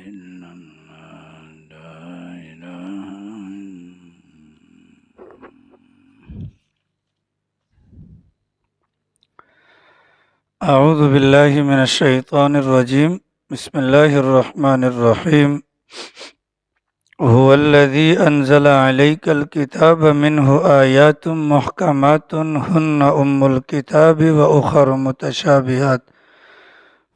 إلا الله لا إله إلا أعوذ بالله من الشيطان الرجيم بسم الله الرحمن الرحيم هو الذي أنزل عليك الكتاب منه آيات محكمات هن أم الكتاب وأخر متشابهات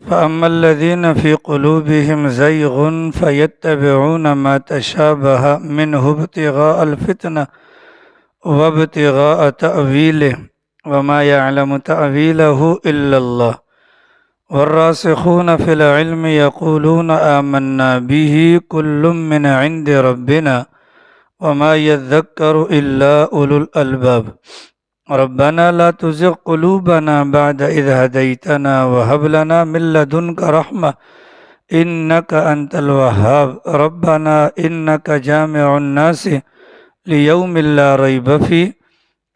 فأما الذين في قلوبهم زيغ فيتبعون ما تشابه منه ابتغاء الفتنة وابتغاء تأويله وما يعلم تأويله إلا الله والراسخون في العلم يقولون آمنا به كل من عند ربنا وما يذكر إلا أولو الألباب ربنا لا تزغ قلوبنا بعد إذ هديتنا وهب لنا من لدنك رحمة إنك أنت الوهاب ربنا إنك جامع الناس لیوم لا ریب فیہ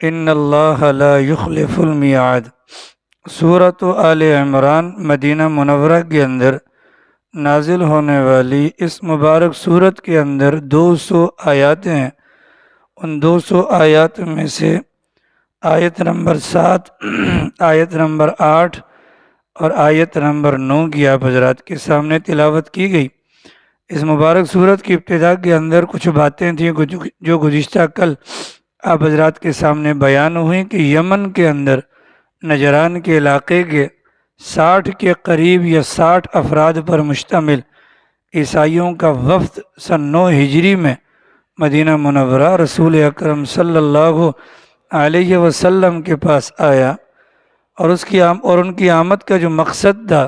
ان اللہ لا یخلف المیعاد۔ سورۃ آل عمران مدینہ منورہ کے اندر نازل ہونے والی اس مبارک سورت کے اندر 200 آیاتیں ہیں۔ ان 200 آیات میں سے آیت نمبر 7 آیت نمبر 8 اور آیت نمبر 9 کی آپ حضرات کے سامنے تلاوت کی گئی۔ اس مبارک سورت کی ابتدا کے اندر کچھ باتیں تھیں جو گزشتہ کل آپ حضرات کے سامنے بیان ہوئی کہ یمن کے اندر نجران کے علاقے کے 60 کے قریب یا 60 افراد پر مشتمل عیسائیوں کا وفد سن 9 ہجری میں مدینہ منورہ رسول اکرم صلی اللہ علیہ وسلم کے پاس آیا، اور ان کی آمد کا جو مقصد تھا،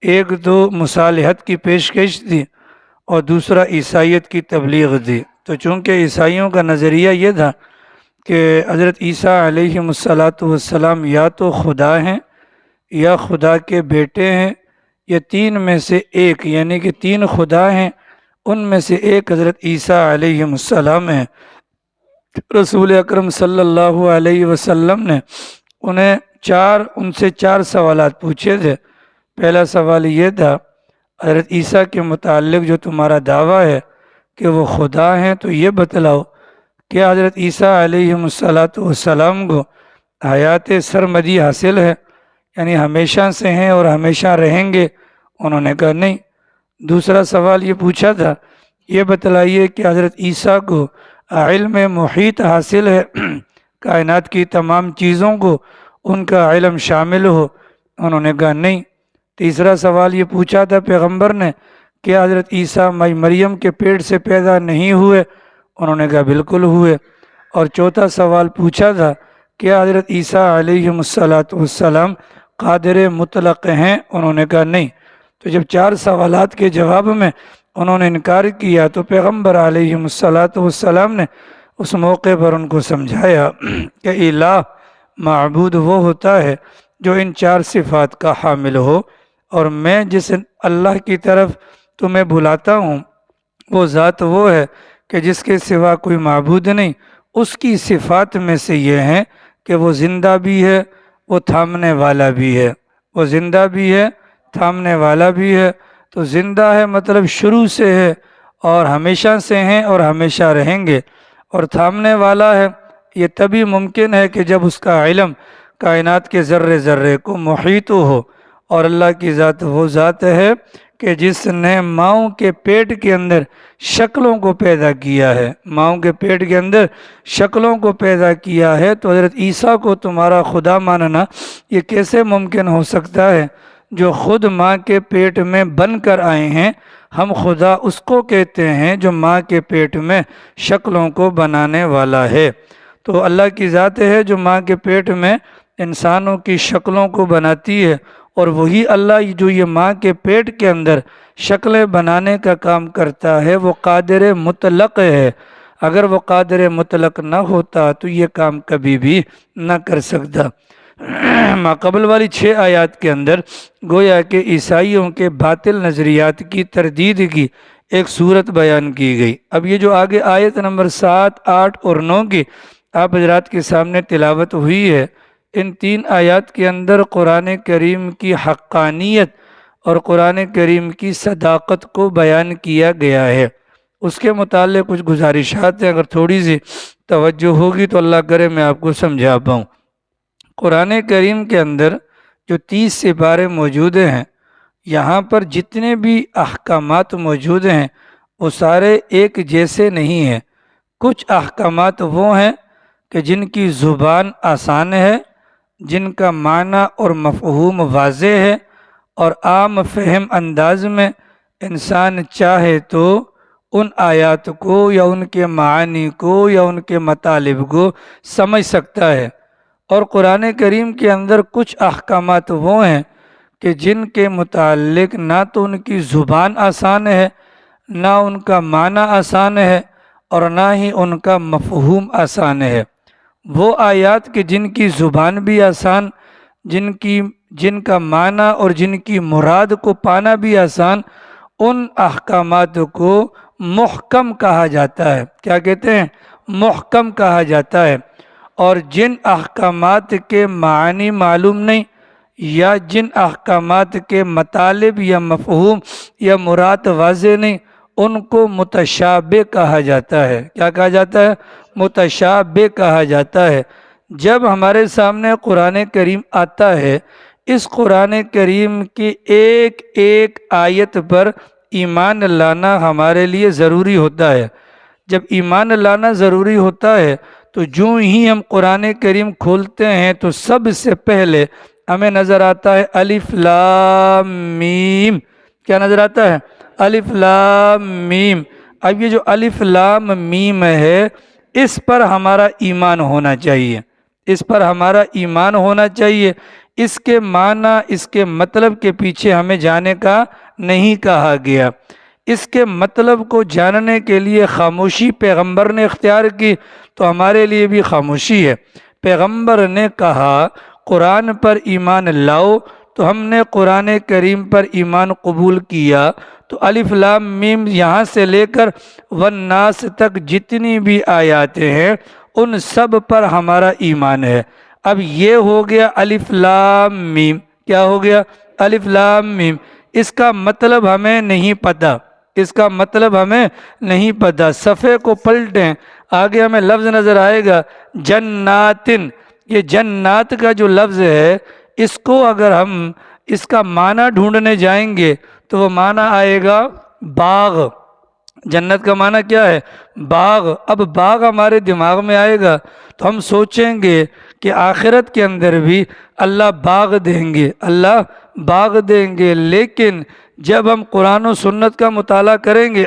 ایک تو مصالحت کی پیشکش تھی اور دوسرا عیسائیت کی تبلیغ تھی۔ تو چونکہ عیسائیوں کا نظریہ یہ تھا کہ حضرت عیسیٰ علیہ السلام یا تو خدا ہیں یا خدا کے بیٹے ہیں یا 3 میں سے ایک، یعنی کہ 3 خدا ہیں، ان میں سے ایک حضرت عیسیٰ علیہ السلام ہیں۔ رسول اکرم صلی اللہ علیہ وسلم نے ان سے 4 سوالات پوچھے تھے۔ پہلا سوال یہ تھا، حضرت عیسیٰ کے متعلق جو تمہارا دعویٰ ہے کہ وہ خدا ہیں، تو یہ بتلاؤ کہ حضرت عیسیٰ علیہ السلام کو حیات سرمدی حاصل ہے، یعنی ہمیشہ سے ہیں اور ہمیشہ رہیں گے؟ انہوں نے کہا نہیں۔ دوسرا سوال یہ پوچھا تھا، یہ بتلائیے کہ حضرت عیسیٰ کو علم محیط حاصل ہے، کائنات کی تمام چیزوں کو ان کا علم شامل ہو؟ انہوں نے کہا نہیں۔ تیسرا سوال یہ پوچھا تھا پیغمبر نے کہ حضرت عیسیٰ مریم کے پیٹ سے پیدا نہیں ہوئے؟ انہوں نے کہا بالکل ہوئے۔ اور چوتھا سوال پوچھا تھا کہ حضرت عیسیٰ علیہ السلام قادر مطلق ہیں؟ انہوں نے کہا نہیں۔ تو جب 4 سوالات کے جواب میں انہوں نے انکار کیا تو پیغمبر علیہ السلام نے اس موقع پر ان کو سمجھایا کہ الہ معبود وہ ہوتا ہے جو ان 4 صفات کا حامل ہو، اور میں جس اللہ کی طرف تمہیں بلاتا ہوں وہ ذات وہ ہے کہ جس کے سوا کوئی معبود نہیں۔ اس کی صفات میں سے یہ ہیں کہ وہ زندہ بھی ہے، وہ تھامنے والا بھی ہے۔ وہ زندہ بھی ہے، تھامنے والا بھی ہے۔ تو زندہ ہے مطلب شروع سے ہے اور ہمیشہ سے ہیں اور ہمیشہ رہیں گے، اور تھامنے والا ہے یہ تبھی ممکن ہے کہ جب اس کا علم کائنات کے ذرے ذرے کو محیط ہو۔ اور اللہ کی ذات وہ ذات ہے کہ جس نے ماؤں کے پیٹ کے اندر شکلوں کو پیدا کیا ہے، ماؤں کے پیٹ کے اندر شکلوں کو پیدا کیا ہے۔ تو حضرت عیسیٰ کو تمہارا خدا ماننا یہ کیسے ممکن ہو سکتا ہے جو خود ماں کے پیٹ میں بن کر آئے ہیں؟ ہم خدا اس کو کہتے ہیں جو ماں کے پیٹ میں شکلوں کو بنانے والا ہے۔ تو اللہ کی ذات ہے جو ماں کے پیٹ میں انسانوں کی شکلوں کو بناتی ہے، اور وہی اللہ جو یہ ماں کے پیٹ کے اندر شکلیں بنانے کا کام کرتا ہے وہ قادر مطلق ہے۔ اگر وہ قادر مطلق نہ ہوتا تو یہ کام کبھی بھی نہ کر سکتا۔ ماقبل والی 6 آیات کے اندر گویا کہ عیسائیوں کے باطل نظریات کی تردید کی ایک صورت بیان کی گئی۔ اب یہ جو آگے آیت نمبر 7، 8 اور 9 کی آپ حضرات کے سامنے تلاوت ہوئی ہے، ان 3 آیات کے اندر قرآن کریم کی حقانیت اور قرآن کریم کی صداقت کو بیان کیا گیا ہے۔ اس کے متعلق کچھ گزارشات ہیں، اگر تھوڑی سی توجہ ہوگی تو اللہ کرے میں آپ کو سمجھا پاؤں۔ قرآن کریم کے اندر جو 30 سپارے موجود ہیں، یہاں پر جتنے بھی احکامات موجود ہیں وہ سارے ایک جیسے نہیں ہیں۔ کچھ احکامات وہ ہیں کہ جن کی زبان آسان ہے، جن کا معنی اور مفہوم واضح ہے، اور عام فہم انداز میں انسان چاہے تو ان آیات کو یا ان کے معانی کو یا ان کے مطالب کو سمجھ سکتا ہے۔ اور قرآن کریم کے اندر کچھ احکامات وہ ہیں کہ جن کے متعلق نہ تو ان کی زبان آسان ہے، نہ ان کا معنی آسان ہے، اور نہ ہی ان کا مفہوم آسان ہے۔ وہ آیات کہ جن کی زبان بھی آسان، جن کا معنی اور جن کی مراد کو پانا بھی آسان، ان احکامات کو محکم کہا جاتا ہے۔ کیا کہتے ہیں؟ محکم کہا جاتا ہے۔ اور جن احکامات کے معنی معلوم نہیں، یا جن احکامات کے مطالب یا مفہوم یا مراد واضح نہیں، ان کو متشابہ کہا جاتا ہے۔ کیا کہا جاتا ہے؟ متشابہ کہا جاتا ہے۔ جب ہمارے سامنے قرآن کریم آتا ہے، اس قرآن کریم کی ایک ایک آیت پر ایمان لانا ہمارے لیے ضروری ہوتا ہے۔ جب ایمان لانا ضروری ہوتا ہے تو جو ہی ہم قرآن کریم کھولتے ہیں تو سب سے پہلے ہمیں نظر آتا ہے الف لام میم۔ کیا نظر آتا ہے؟ الف لام میم۔ اب یہ جو الف لام میم ہے، اس پر ہمارا ایمان ہونا چاہیے، اس پر ہمارا ایمان ہونا چاہیے۔ اس کے معنی، اس کے مطلب کے پیچھے ہمیں جانے کا نہیں کہا گیا۔ اس کے مطلب کو جاننے کے لیے خاموشی پیغمبر نے اختیار کی، تو ہمارے لیے بھی خاموشی ہے۔ پیغمبر نے کہا قرآن پر ایمان لاؤ، تو ہم نے قرآن کریم پر ایمان قبول کیا۔ تو الف لام میم یہاں سے لے کر والناس تک جتنی بھی آیاتیں ہیں ان سب پر ہمارا ایمان ہے۔ اب یہ ہو گیا الف لام میم۔ کیا ہو گیا؟ الف لام میم۔ اس کا مطلب ہمیں نہیں پتہ، اس کا مطلب ہمیں نہیں پتہ۔ صفحے کو پلٹیں، آگے ہمیں لفظ نظر آئے گا جناتن۔ یہ جنات کا جو لفظ ہے، اس کو اگر ہم اس کا معنی ڈھونڈنے جائیں گے تو وہ معنی آئے گا باغ۔ جنت کا معنی کیا ہے؟ باغ۔ اب باغ ہمارے دماغ میں آئے گا تو ہم سوچیں گے کہ آخرت کے اندر بھی اللہ باغ دیں گے، اللہ باغ دیں گے۔ لیکن جب ہم قرآن و سنت کا مطالعہ کریں گے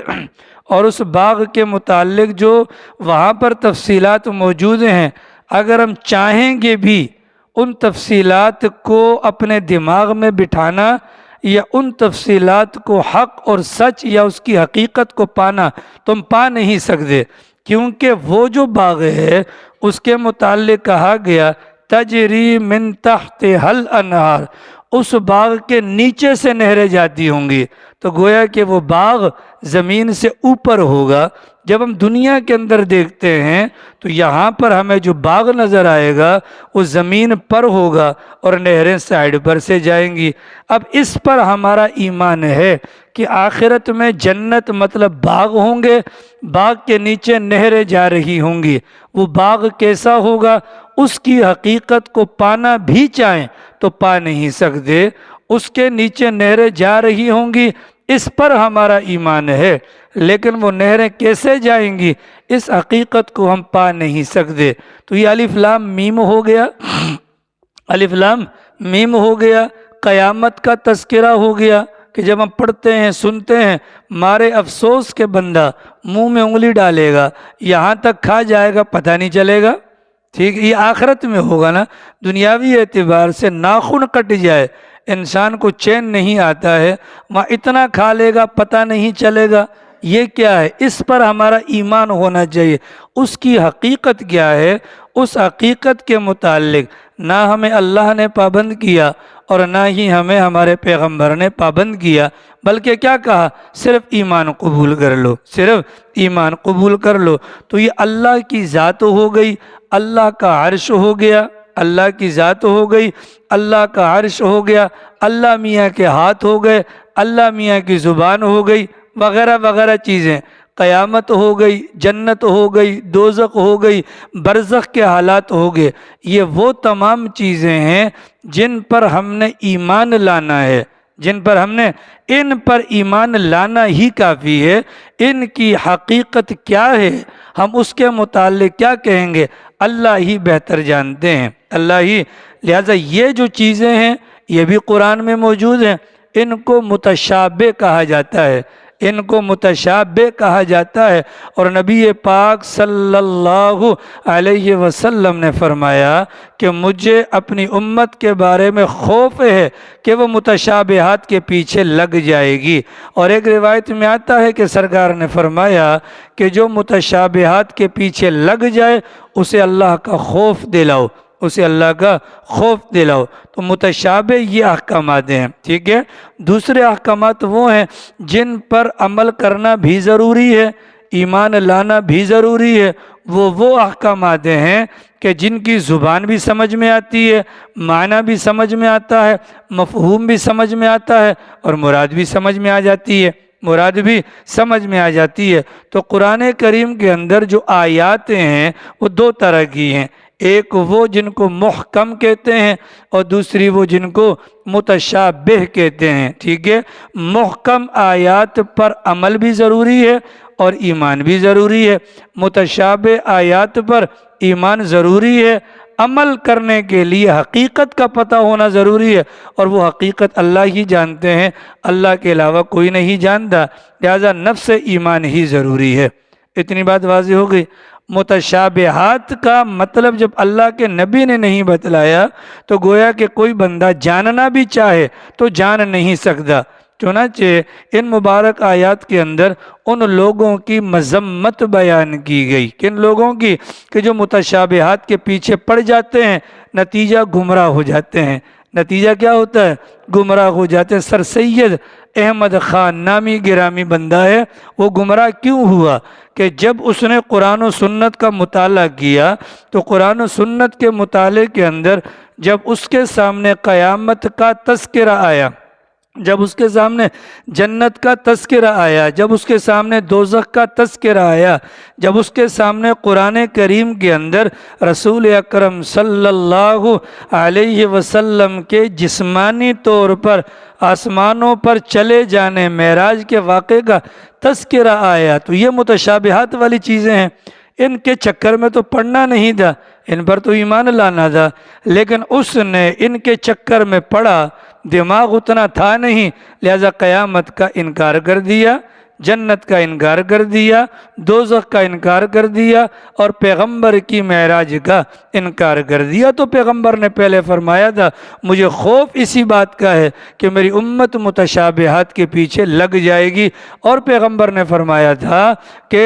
اور اس باغ کے متعلق جو وہاں پر تفصیلات موجود ہیں، اگر ہم چاہیں گے بھی ان تفصیلات کو اپنے دماغ میں بٹھانا یا ان تفصیلات کو حق اور سچ یا اس کی حقیقت کو پانا، تم پا نہیں سکتے، کیونکہ وہ جو باغ ہے اس کے متعلق کہا گیا تجری من تحتہا الانہار، اس باغ کے نیچے سے نہریں جاتی ہوں گی۔ تو گویا کہ وہ باغ زمین سے اوپر ہوگا۔ جب ہم دنیا کے اندر دیکھتے ہیں تو یہاں پر ہمیں جو باغ نظر آئے گا وہ زمین پر ہوگا اور نہریں سائڈ پر سے جائیں گی۔ اب اس پر ہمارا ایمان ہے کہ آخرت میں جنت مطلب باغ ہوں گے، باغ کے نیچے نہریں جا رہی ہوں گی۔ وہ باغ کیسا ہوگا؟ اس کی حقیقت کو پانا بھی چاہیں تو پا نہیں سکتے۔ اس کے نیچے نہریں جا رہی ہوں گی، اس پر ہمارا ایمان ہے، لیکن وہ نہریں کیسے جائیں گی اس حقیقت کو ہم پا نہیں سکتے۔ تو یہ الف لام میم ہو گیا، الف لام میم ہو گیا۔ قیامت کا تذکرہ ہو گیا کہ جب ہم پڑھتے ہیں سنتے ہیں، مارے افسوس کے بندہ منہ میں انگلی ڈالے گا، یہاں تک کھا جائے گا پتہ نہیں چلے گا۔ ٹھیک، یہ آخرت میں ہوگا نا۔ دنیاوی اعتبار سے ناخن کٹ جائے انسان کو چین نہیں آتا ہے، وہاں اتنا کھا لے گا پتہ نہیں چلے گا۔ یہ کیا ہے؟ اس پر ہمارا ایمان ہونا چاہیے۔ اس کی حقیقت کیا ہے؟ اس حقیقت کے متعلق نہ ہمیں اللہ نے پابند کیا اور نہ ہی ہمیں ہمارے پیغمبر نے پابند کیا، بلکہ کیا کہا؟ صرف ایمان قبول کر لو، صرف ایمان قبول کر لو۔ تو یہ اللہ کی ذات ہو گئی، اللہ کا عرش ہو گیا، اللہ کی ذات ہو گئی، اللہ کا عرش ہو گیا، اللہ میاں کے ہاتھ ہو گئے، اللہ میاں کی زبان ہو گئی، وغیرہ وغیرہ چیزیں، قیامت ہو گئی، جنت ہو گئی، دوزخ ہو گئی، برزخ کے حالات ہو گئے۔ یہ وہ تمام چیزیں ہیں جن پر ہم نے ایمان لانا ہے، جن پر ہم نے ان پر ایمان لانا ہی کافی ہے۔ ان کی حقیقت کیا ہے، ہم اس کے متعلق کیا کہیں گے، اللہ ہی بہتر جانتے ہیں، اللہ ہی۔ لہذا یہ جو چیزیں ہیں یہ بھی قرآن میں موجود ہیں، ان کو متشابہ کہا جاتا ہے، ان کو متشابہ کہا جاتا ہے۔ اور نبی پاک صلی اللہ علیہ وسلم نے فرمایا کہ مجھے اپنی امت کے بارے میں خوف ہے کہ وہ متشابہات کے پیچھے لگ جائے گی۔ اور ایک روایت میں آتا ہے کہ سرکار نے فرمایا کہ جو متشابہات کے پیچھے لگ جائے اسے اللہ کا خوف دلاؤ، اسے اللہ کا خوف دلاؤ۔ تو متشابہ یہ احکامات ہیں، ٹھیک ہے۔ دوسرے احکامات وہ ہیں جن پر عمل کرنا بھی ضروری ہے، ایمان لانا بھی ضروری ہے۔ وہ احکامات ہیں کہ جن کی زبان بھی سمجھ میں آتی ہے، معنی بھی سمجھ میں آتا ہے، مفہوم بھی سمجھ میں آتا ہے، اور مراد بھی سمجھ میں آ جاتی ہے، مراد بھی سمجھ میں آ جاتی ہے۔ تو قرآن کریم کے اندر جو آیات ہیں وہ دو طرح کی ہیں، ایک وہ جن کو محکم کہتے ہیں اور دوسری وہ جن کو متشابہ کہتے ہیں، ٹھیک ہے۔ محکم آیات پر عمل بھی ضروری ہے اور ایمان بھی ضروری ہے، متشابہ آیات پر ایمان ضروری ہے، عمل کرنے کے لیے حقیقت کا پتہ ہونا ضروری ہے، اور وہ حقیقت اللہ ہی جانتے ہیں، اللہ کے علاوہ کوئی نہیں جانتا، لہذا نفس ایمان ہی ضروری ہے۔ اتنی بات واضح ہو گئی۔ متشابہات کا مطلب جب اللہ کے نبی نے نہیں بتلایا تو گویا کہ کوئی بندہ جاننا بھی چاہے تو جان نہیں سکتا۔ چنانچہ ان مبارک آیات کے اندر ان لوگوں کی مذمت بیان کی گئی، کن لوگوں کی، کہ جو متشابہات کے پیچھے پڑ جاتے ہیں، نتیجہ گمراہ ہو جاتے ہیں۔ نتیجہ کیا ہوتا ہے؟ گمراہ ہو جاتے ہیں۔ سر سید احمد خان نامی گرامی بندہ ہے، وہ گمراہ کیوں ہوا کہ جب اس نے قرآن و سنت کا مطالعہ کیا تو قرآن و سنت کے مطالعے کے اندر جب اس کے سامنے قیامت کا تذکرہ آیا، جب اس کے سامنے جنت کا تذکرہ آیا، جب اس کے سامنے دوزخ کا تذکرہ آیا، جب اس کے سامنے قرآن کریم کے اندر رسول اکرم صلی اللہ علیہ وسلم کے جسمانی طور پر آسمانوں پر چلے جانے معراج کے واقعے کا تذکرہ آیا، تو یہ متشابہات والی چیزیں ہیں، ان کے چکر میں تو پڑھنا نہیں تھا، ان پر تو ایمان لانا تھا، لیکن اس نے ان کے چکر میں پڑا، دماغ اتنا تھا نہیں، لہذا قیامت کا انکار کر دیا، جنت کا انکار کر دیا، دوزخ کا انکار کر دیا، اور پیغمبر کی معراج کا انکار کر دیا۔ تو پیغمبر نے پہلے فرمایا تھا مجھے خوف اسی بات کا ہے کہ میری امت متشابہات کے پیچھے لگ جائے گی، اور پیغمبر نے فرمایا تھا کہ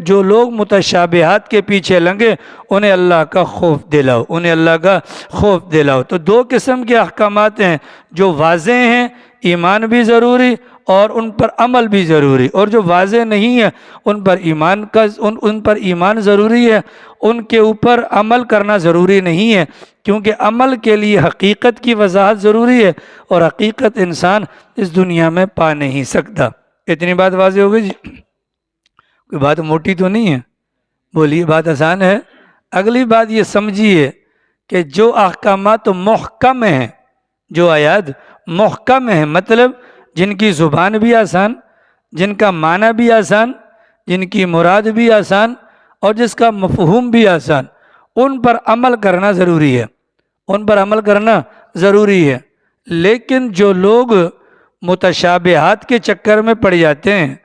جو لوگ متشابہات کے پیچھے لگے انہیں اللہ کا خوف دلاؤ، انہیں اللہ کا خوف دلاؤ۔ تو دو قسم کے احکامات ہیں، جو واضح ہیں ایمان بھی ضروری اور ان پر عمل بھی ضروری، اور جو واضح نہیں ہے ان پر ایمان ضروری ہے، ان کے اوپر عمل کرنا ضروری نہیں ہے، کیونکہ عمل کے لیے حقیقت کی وضاحت ضروری ہے، اور حقیقت انسان اس دنیا میں پا نہیں سکتا۔ اتنی بات واضح ہو گئی جی؟ کوئی بات موٹی تو نہیں ہے؟ بولیے، بات آسان ہے۔ اگلی بات یہ سمجھیے کہ جو احکامات محکم ہیں، جو آیات محکم ہیں، مطلب جن کی زبان بھی آسان، جن کا معنی بھی آسان، جن کی مراد بھی آسان، اور جس کا مفہوم بھی آسان، ان پر عمل کرنا ضروری ہے، ان پر عمل کرنا ضروری ہے۔ لیکن جو لوگ متشابہات کے چکر میں پڑ جاتے ہیں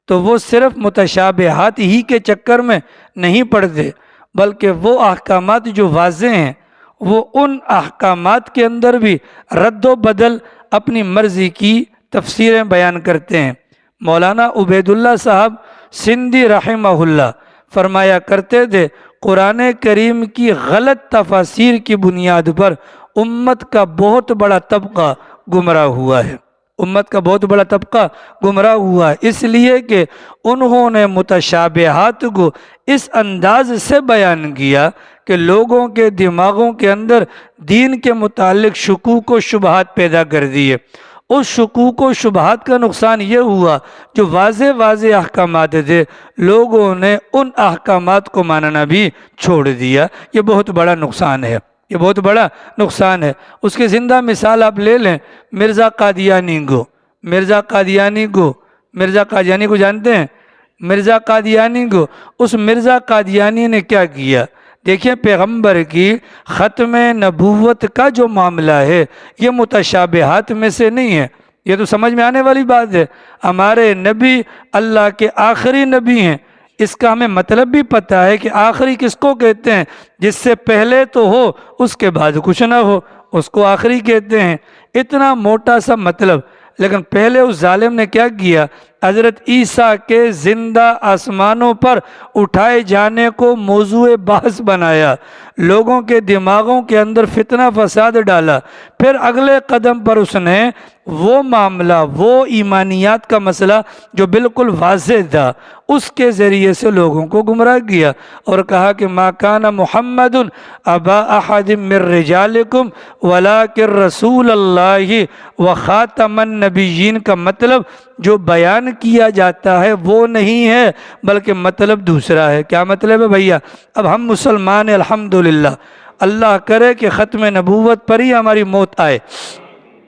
تو وہ صرف متشابہات ہی کے چکر میں نہیں پڑتے، بلکہ وہ احکامات جو واضح ہیں وہ ان احکامات کے اندر بھی رد و بدل اپنی مرضی کی تفسیریں بیان کرتے ہیں۔ مولانا عبید اللہ صاحب سندھی رحمہ اللہ فرمایا کرتے تھے قرآن کریم کی غلط تفاسیر کی بنیاد پر امت کا بہت بڑا طبقہ گمراہ ہوا ہے، امت کا بہت بڑا طبقہ گمراہ ہوا ہے، اس لیے کہ انہوں نے متشابہات کو اس انداز سے بیان کیا کہ لوگوں کے دماغوں کے اندر دین کے متعلق شکوک و شبہات پیدا کر دیے۔ اس شکوک و شبہات کا نقصان یہ ہوا جو واضح واضح احکامات تھے لوگوں نے ان احکامات کو ماننا بھی چھوڑ دیا۔ یہ بہت بڑا نقصان ہے، یہ بہت بڑا نقصان ہے۔ اس کی زندہ مثال آپ لے لیں مرزا قادیانی کو۔ مرزا قادیانی کو جانتے ہیں؟ مرزا قادیانی کو، اس مرزا قادیانی نے کیا کیا؟ دیکھیں، پیغمبر کی ختم نبوت کا جو معاملہ ہے یہ متشابہات میں سے نہیں ہے، یہ تو سمجھ میں آنے والی بات ہے۔ ہمارے نبی اللہ کے آخری نبی ہیں، اس کا ہمیں مطلب بھی پتہ ہے کہ آخری کس کو کہتے ہیں؟ جس سے پہلے تو ہو اس کے بعد کچھ نہ ہو، اس کو آخری کہتے ہیں۔ اتنا موٹا سا مطلب، لیکن پہلے اس ظالم نے کیا کیا؟ حضرت عیسیٰ کے زندہ آسمانوں پر اٹھائے جانے کو موضوع بحث بنایا، لوگوں کے دماغوں کے اندر فتنہ فساد ڈالا۔ پھر اگلے قدم پر اس نے وہ معاملہ، وہ ایمانیات کا مسئلہ جو بالکل واضح تھا، اس کے ذریعے سے لوگوں کو گمراہ کیا اور کہا کہ ما کان محمد ابا احد من رجالکم ولکن رسول اللہ وخاتم النبیین کا مطلب جو بیان کیا جاتا ہے وہ نہیں ہے بلکہ مطلب دوسرا ہے۔ کیا مطلب ہے بھیا؟ اب ہم مسلمان ہیں الحمدللہ، اللہ کرے کہ ختم نبوت پر ہی ہماری موت آئے،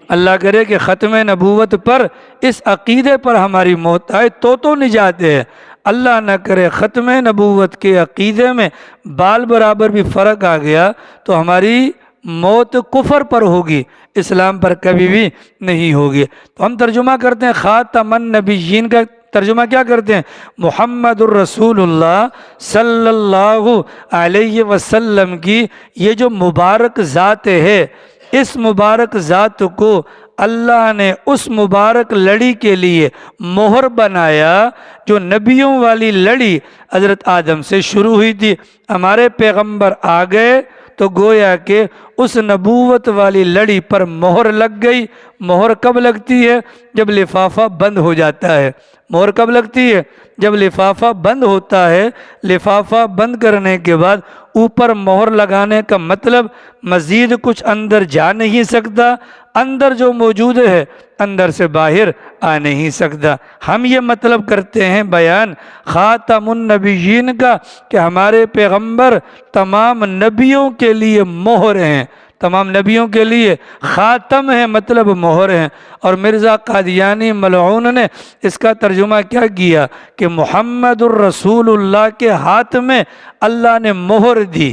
اللہ کرے کہ ختم نبوت پر اس عقیدے پر ہماری موت آئے تو نجات ہے۔ اللہ نہ کرے ختم نبوت کے عقیدے میں بال برابر بھی فرق آ گیا تو ہماری موت کفر پر ہوگی، اسلام پر کبھی بھی نہیں ہوگی۔ تو ہم ترجمہ کرتے ہیں خاتم النبیین کا ترجمہ کیا کرتے ہیں؟ محمد الرسول اللہ صلی اللہ علیہ وسلم کی یہ جو مبارک ذات ہے، اس مبارک ذات کو اللہ نے اس مبارک لڑی کے لیے مہر بنایا جو نبیوں والی لڑی حضرت آدم سے شروع ہوئی تھی۔ ہمارے پیغمبر آ گئے تو گویا کہ اس نبوت والی لڑی پر مہر لگ گئی۔ مہر کب لگتی ہے؟ جب لفافہ بند ہو جاتا ہے۔ مہر کب لگتی ہے؟ جب لفافہ بند ہوتا ہے۔ لفافہ بند کرنے کے بعد اوپر مہر لگانے کا مطلب مزید کچھ اندر جا نہیں سکتا، اندر جو موجود ہے اندر سے باہر آ نہیں سکتا۔ ہم یہ مطلب کرتے ہیں بیان خاتم النبیین کا کہ ہمارے پیغمبر تمام نبیوں کے لیے مہر ہیں، تمام نبیوں کے لیے خاتم ہے، مطلب مہر ہیں۔ اور مرزا قادیانی ملعون نے اس کا ترجمہ کیا کیا کہ محمد الرسول اللہ کے ہاتھ میں اللہ نے مہر دی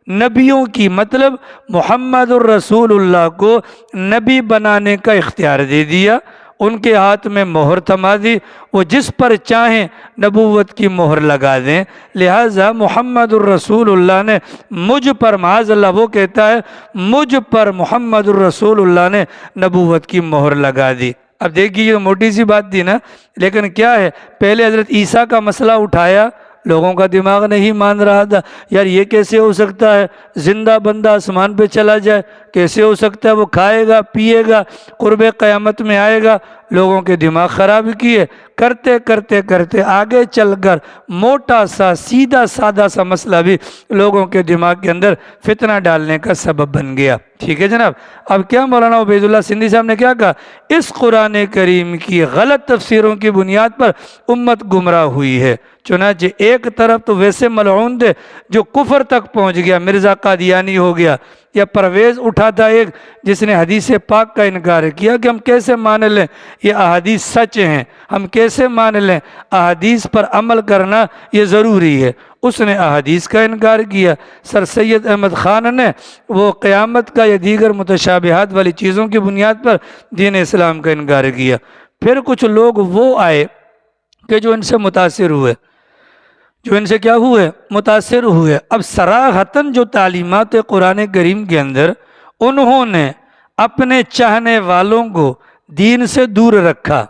نبیوں کی، مطلب محمد الرسول اللہ کو نبی بنانے کا اختیار دے دیا، ان کے ہاتھ میں مہر تھما دی، وہ جس پر چاہیں نبوت کی مہر لگا دیں۔ لہٰذا محمد الرسول اللہ نے مجھ پر، معاذ اللہ وہ کہتا ہے مجھ پر محمد الرسول اللہ نے نبوت کی مہر لگا دی۔ اب دیکھیے یہ موٹی سی بات تھی نا، لیکن کیا ہے، پہلے حضرت عیسیٰ کا مسئلہ اٹھایا، لوگوں کا دماغ نہیں مان رہا تھا، یار یہ کیسے ہو سکتا ہے زندہ بندہ آسمان پہ چلا جائے، کیسے ہو سکتا ہے وہ کھائے گا پیے گا قرب قیامت میں آئے گا۔ لوگوں کے دماغ خراب کیے، کرتے کرتے کرتے آگے چل کر موٹا سا سیدھا سادہ سا مسئلہ بھی لوگوں کے دماغ کے اندر فتنہ ڈالنے کا سبب بن گیا۔ ٹھیک ہے جناب، اب کیا مولانا عبید اللہ سندھی صاحب نے کیا کہا؟ اس قرآن کریم کی غلط تفسیروں کی بنیاد پر امت گمراہ ہوئی ہے۔ چنانچہ ایک طرف تو ویسے ملعون تھے جو کفر تک پہنچ گیا، مرزا قادیانی ہو گیا، یا پرویز اٹھا تھا ایک جس نے حدیث پاک کا انکار کیا کہ ہم کیسے مان لیں یہ احادیث سچ ہیں، ہم کیسے مان لیں، احادیث پر عمل کرنا یہ ضروری ہے، اس نے احادیث کا انکار کیا۔ سر سید احمد خان نے وہ قیامت کا یا دیگر متشابہات والی چیزوں کی بنیاد پر دین اسلام کا انکار کیا۔ پھر کچھ لوگ وہ آئے کہ جو ان سے متاثر ہوئے، جو ان سے کیا ہوئے؟ متاثر ہوئے۔ اب صراحتاً جو تعلیمات قرآن کریم کے اندر انہوں نے اپنے چاہنے والوں کو دین سے دور رکھا،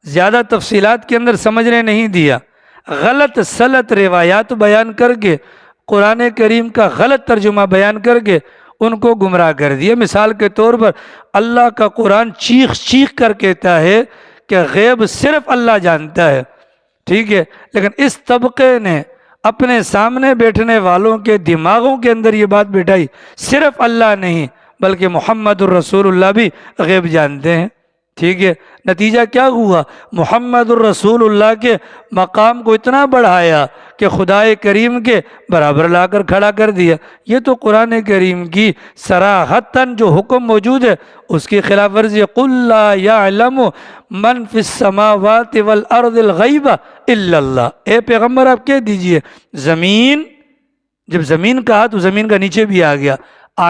زیادہ تفصیلات کے اندر سمجھنے نہیں دیا، غلط سلط روایات بیان کر کے قرآن کریم کا غلط ترجمہ بیان کر کے ان کو گمراہ کر دیا۔ مثال کے طور پر اللہ کا قرآن چیخ چیخ کر کہتا ہے کہ غیب صرف اللہ جانتا ہے، ٹھیک ہے، لیکن اس طبقے نے اپنے سامنے بیٹھنے والوں کے دماغوں کے اندر یہ بات بٹھائی صرف اللہ نہیں بلکہ محمد الرسول اللہ بھی غیب جانتے ہیں، ٹھیک ہے۔ نتیجہ کیا ہوا؟ محمد الرسول اللہ کے مقام کو اتنا بڑھایا کہ خدائے کریم کے برابر لا کر کھڑا کر دیا۔ یہ تو قرآن کریم کی صراحتاً جو حکم موجود ہے اس کی خلاف ورزی ہے۔ قُلْ لَا يَعْلَمُ مَنْ فِي السَّمَاوَاتِ وَالْأَرْضِ الْغَيْبَ إِلَّا اللَّهُ، اے پیغمبر آپ کہہ دیجئے زمین، جب زمین کہا تو زمین کا نیچے بھی آ گیا،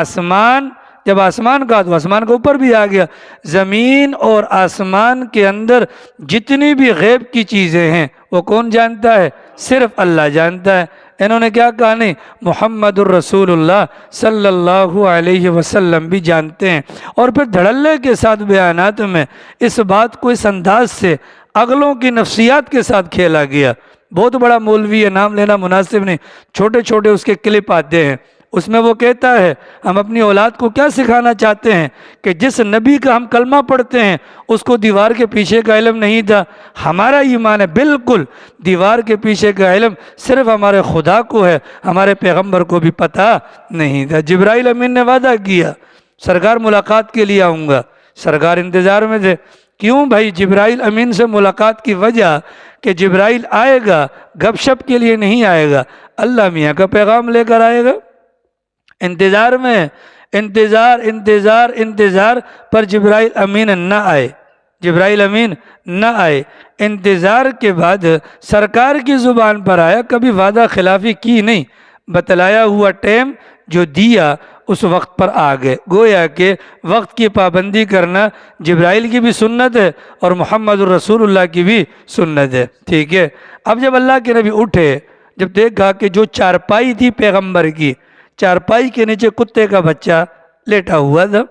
آسمان جب آسمان کہا تو آسمان کے اوپر بھی آ گیا، زمین اور آسمان کے اندر جتنی بھی غیب کی چیزیں ہیں وہ کون جانتا ہے؟ صرف اللہ جانتا ہے۔ انہوں نے کیا کہا؟ نہیں، محمد الرسول اللہ صلی اللہ علیہ وسلم بھی جانتے ہیں۔ اور پھر دھڑلے کے ساتھ بیانات میں اس بات کو اس انداز سے اگلوں کی نفسیات کے ساتھ کھیلا گیا۔ بہت بڑا مولوی ہے، نام لینا مناسب نہیں، چھوٹے چھوٹے اس کے کلپ آتے ہیں، اس میں وہ کہتا ہے ہم اپنی اولاد کو کیا سکھانا چاہتے ہیں کہ جس نبی کا ہم کلمہ پڑھتے ہیں اس کو دیوار کے پیچھے کا علم نہیں تھا۔ ہمارا ایمان ہے بالکل دیوار کے پیچھے کا علم صرف ہمارے خدا کو ہے، ہمارے پیغمبر کو بھی پتہ نہیں تھا۔ جبرائیل امین نے وعدہ کیا سرکار ملاقات کے لیے آؤں گا، سرکار انتظار میں تھے۔ کیوں بھائی؟ جبرائیل امین سے ملاقات کی وجہ کہ جبرائیل آئے گا گپ شپ کے لیے نہیں آئے گا، اللہ میاں کا پیغام لے کر آئے گا۔ انتظار میں انتظار پر جبرائیل امین نہ آئے، جبرائیل امین نہ آئے، انتظار کے بعد سرکار کی زبان پر آیا، کبھی وعدہ خلافی کی نہیں، بتلایا ہوا ٹائم جو دیا اس وقت پر آ گئے۔ گویا کہ وقت کی پابندی کرنا جبرائیل کی بھی سنت ہے اور محمد الرسول اللہ کی بھی سنت ہے، ٹھیک ہے۔ اب جب اللہ کے نبی اٹھے، جب دیکھا کہ جو چارپائی تھی پیغمبر کی، چارپائی کے نیچے کتے کا بچہ لیٹا ہوا تھا،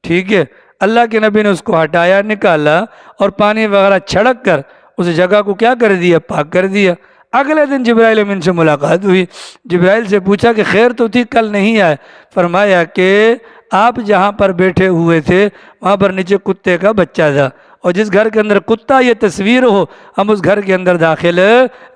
ٹھیک ہے، اللہ کے نبی نے اس کو ہٹایا، نکالا اور پانی وغیرہ چھڑک کر اس جگہ کو کیا کر دیا؟ پاک کر دیا۔ اگلے دن جبرائیل امین سے ملاقات ہوئی، جبرائیل سے پوچھا کہ خیر تو تھی، کل نہیں آئے؟ فرمایا کہ آپ جہاں پر بیٹھے ہوئے تھے وہاں پر نیچے کتے کا بچہ تھا، اور جس گھر کے اندر کتا یہ تصویر ہو ہم اس گھر کے اندر داخل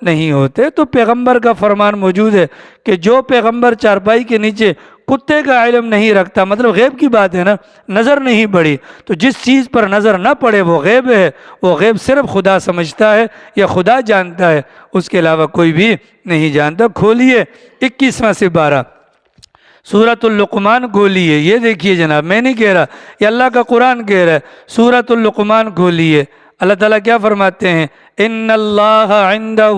نہیں ہوتے۔ تو پیغمبر کا فرمان موجود ہے کہ جو پیغمبر چارپائی کے نیچے کتے کا علم نہیں رکھتا، مطلب غیب کی بات ہے نا، نظر نہیں پڑی، تو جس چیز پر نظر نہ پڑے وہ غیب ہے، وہ غیب صرف خدا سمجھتا ہے یا خدا جانتا ہے، اس کے علاوہ کوئی بھی نہیں جانتا۔ کھولیے 21واں سے 12 سورۃ اللقمان کھولیے، یہ دیکھیے جناب، میں نہیں کہہ رہا، یہ اللہ کا قرآن کہہ رہا ہے۔ سورۃ اللقمان کھولیے، اللہ تعالیٰ کیا فرماتے ہیں؟ ان اللہ عندہ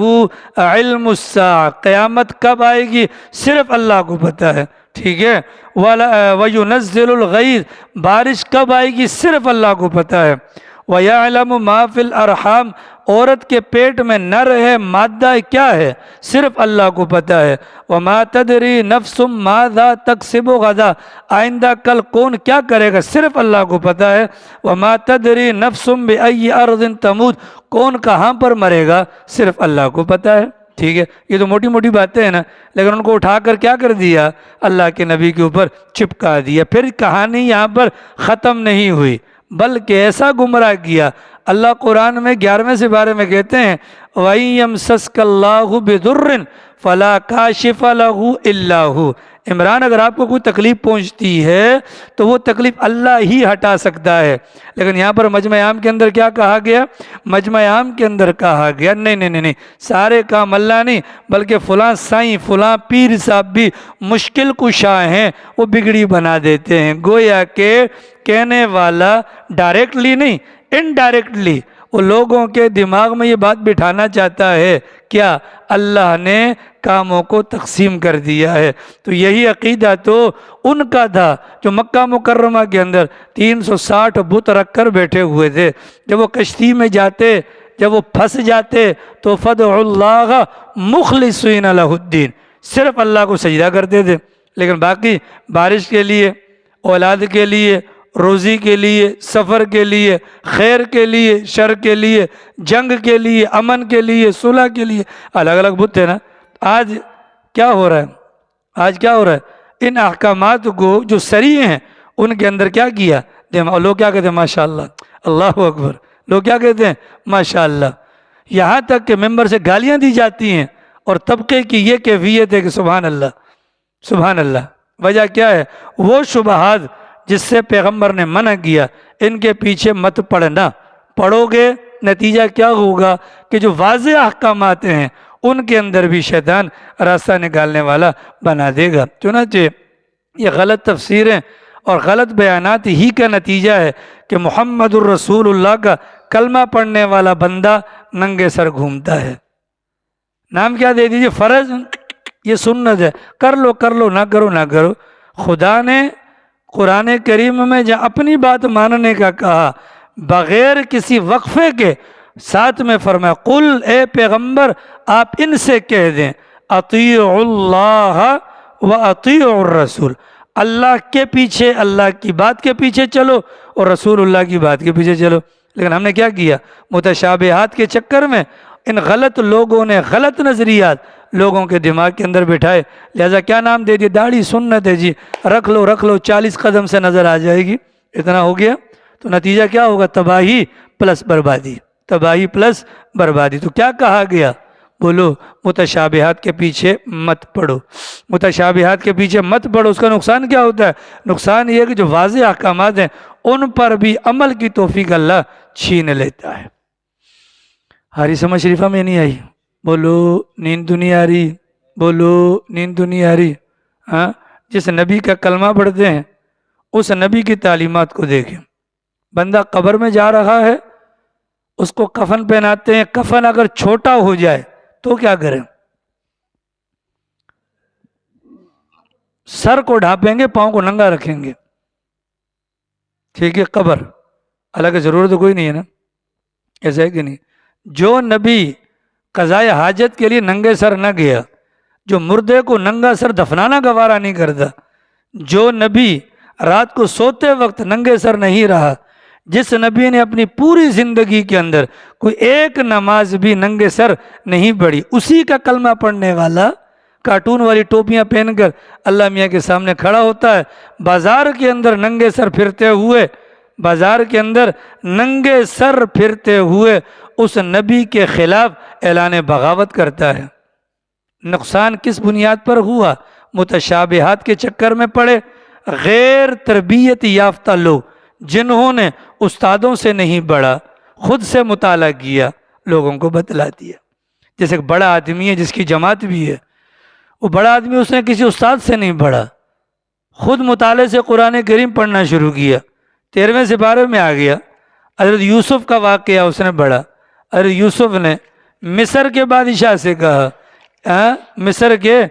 علم الساعہ، قیامت کب آئے گی صرف اللہ کو پتہ ہے، ٹھیک ہے۔ وَيُنَزِّلُ الْغَيْثَ، بارش کب آئے گی صرف اللہ کو پتہ ہے۔ وَيَعْلَمُ مَا فِي الْأَرْحَامِ، عورت کے پیٹ میں نر ہے مادہ کیا ہے صرف اللہ کو پتہ ہے۔ وَمَا تَدْرِي نَفْسٌ مَاذَا تَكْسِبُ غَدًا، آئندہ کل کون کیا کرے گا صرف اللہ کو پتہ ہے۔ وَمَا تَدْرِي نَفْسٌ بِأَيِّ أَرْضٍ تَمُوتُ، کون کہاں پر مرے گا صرف اللہ کو پتہ ہے، ٹھیک ہے۔ یہ تو موٹی موٹی باتیں ہیں نا، لیکن ان کو اٹھا کر کیا کر دیا؟ اللہ کے نبی کے اوپر چپکا دیا۔ پھر کہانی یہاں پر ختم نہیں ہوئی بلکہ ایسا گمراہ کیا۔ اللہ قرآن میں 11ویں سے 12 میں کہتے ہیں وَإِن يَمْسَسْكَ اللَّهُ بِضُرٍّ فَلَا كَاشِفَ لَهُ إِلَّا هُوَ، عمران اگر آپ کو کوئی تکلیف پہنچتی ہے تو وہ تکلیف اللہ ہی ہٹا سکتا ہے، لیکن یہاں پر مجمع عام کے اندر کیا کہا گیا؟ مجمع عام کے اندر کہا گیا نہیں، سارے کام اللہ نہیں بلکہ فلاں سائیں فلاں پیر صاحب بھی مشکل کشا ہیں، وہ بگڑی بنا دیتے ہیں۔ گویا کہ کہنے والا ڈائریکٹلی نہیں، انڈائریکٹلی وہ لوگوں کے دماغ میں یہ بات بٹھانا چاہتا ہے کیا؟ اللہ نے کاموں کو تقسیم کر دیا ہے۔ تو یہی عقیدہ تو ان کا تھا جو مکہ مکرمہ کے اندر 360 بت رکھ کر بیٹھے ہوئے تھے۔ جب وہ کشتی میں جاتے، جب وہ پھنس جاتے تو فَادْعُوا اللَّهَ مُخْلِصِينَ لَهُ الدِّينَ، صرف اللہ کو سجدہ کرتے تھے، لیکن باقی بارش کے لیے، اولاد کے لیے، روزی کے لیے، سفر کے لیے، خیر کے لیے، شر کے لیے، جنگ کے لیے، امن کے لیے، صلح کے لیے الگ الگ بت ہے نا۔ آج کیا ہو رہا ہے؟ ان احکامات کو جو سریع ہیں ان کے اندر کیا کیا؟ لوگ کیا کہتے ہیں؟ ماشاء اللہ، اللہ اکبر. لوگ کیا کہتے ہیں؟ ماشاء اللہ. یہاں تک کہ ممبر سے گالیاں دی جاتی ہیں اور طبقے کی یہ کیفیت ہے کہ سبحان اللہ سبحان اللہ. وجہ کیا ہے؟ وہ شبہات جس سے پیغمبر نے منع کیا، ان کے پیچھے مت پڑنا. پڑھو گے نتیجہ کیا ہوگا کہ جو واضح احکامات ہیں ان کے اندر بھی شیطان راستہ نکالنے والا بنا دے گا. چنانچہ یہ غلط تفسیریں اور غلط بیانات ہی کا نتیجہ ہے کہ محمد الرسول اللہ کا کلمہ پڑھنے والا بندہ ننگے سر گھومتا ہے. نام کیا دے دیجیے؟ فرض، یہ سنت ہے، کر لو نہ کرو نہ کرو. خدا نے قرآن کریم میں جہاں اپنی بات ماننے کا کہا بغیر کسی وقفے کے، ساتھ میں فرمایا قل، اے پیغمبر آپ ان سے کہہ دیں اطیعوا اللہ و اطیعوا الرسول، اللہ کے پیچھے، اللہ کی بات کے پیچھے چلو اور رسول اللہ کی بات کے پیچھے چلو. لیکن ہم نے کیا کیا؟ متشابہات کے چکر میں ان غلط لوگوں نے غلط نظریات لوگوں کے دماغ کے اندر بٹھائے. لہذا کیا نام دے دیے؟ داڑھی سنت ہے جی، رکھ لو 40 قدم سے نظر آ جائے گی. اتنا ہو گیا تو نتیجہ کیا ہوگا؟ تباہی پلس بربادی، تباہی پلس بربادی. تو کیا کہا گیا؟ بولو متشابہات کے پیچھے مت پڑو، متشابہات کے پیچھے مت پڑو. اس کا نقصان کیا ہوتا ہے؟ نقصان یہ ہے کہ جو واضح احکامات ہیں ان پر بھی عمل کی توفیق اللہ چھین لیتا ہے. ہاری سمجھ شریفہ میں نہیں آئی؟ بولو نیند تو نہیں آ رہی؟ بولو نیند تو نہیں آ رہی؟ ہاں، جس نبی کا کلمہ پڑھتے ہیں اس نبی کی تعلیمات کو دیکھیں. بندہ قبر میں جا رہا ہے، اس کو کفن پہناتے ہیں، کفن اگر چھوٹا ہو جائے تو کیا کریں؟ سر کو ڈھانپیں گے، پاؤں کو ننگا رکھیں گے. ٹھیک ہے، قبر حالانکہ ضرورت کوئی نہیں ہے نا، ایسا ہے کہ نہیں؟ جو نبی قضائے حاجت کے لیے ننگے سر نہ گیا، جو مردے کو ننگا سر دفنانا گوارا نہیں کرتا، جو نبی رات کو سوتے وقت ننگے سر نہیں رہا، جس نبی نے اپنی پوری زندگی کے اندر کوئی ایک نماز بھی ننگے سر نہیں پڑھی، اسی کا کلمہ پڑھنے والا کارٹون والی ٹوپیاں پہن کر اللہ میاں کے سامنے کھڑا ہوتا ہے، بازار کے اندر ننگے سر پھرتے ہوئے، بازار کے اندر ننگے سر پھرتے ہوئے اس نبی کے خلاف اعلان بغاوت کرتا ہے. نقصان کس بنیاد پر ہوا؟ متشابہات کے چکر میں پڑے. غیر تربیت یافتہ لوگ جنہوں نے استادوں سے نہیں پڑھا، خود سے مطالعہ کیا، لوگوں کو بتلا دیا. جیسے ایک بڑا آدمی ہے جس کی جماعت بھی ہے، وہ بڑا آدمی اس نے کسی استاد سے نہیں پڑھا، خود مطالعے سے قرآن کریم پڑھنا شروع کیا، 13ویں سپارے میں آ گیا. حضرت یوسف کا واقعہ اس نے پڑھا. حضرت یوسف نے مصر کے بادشاہ سے کہا، مصر کے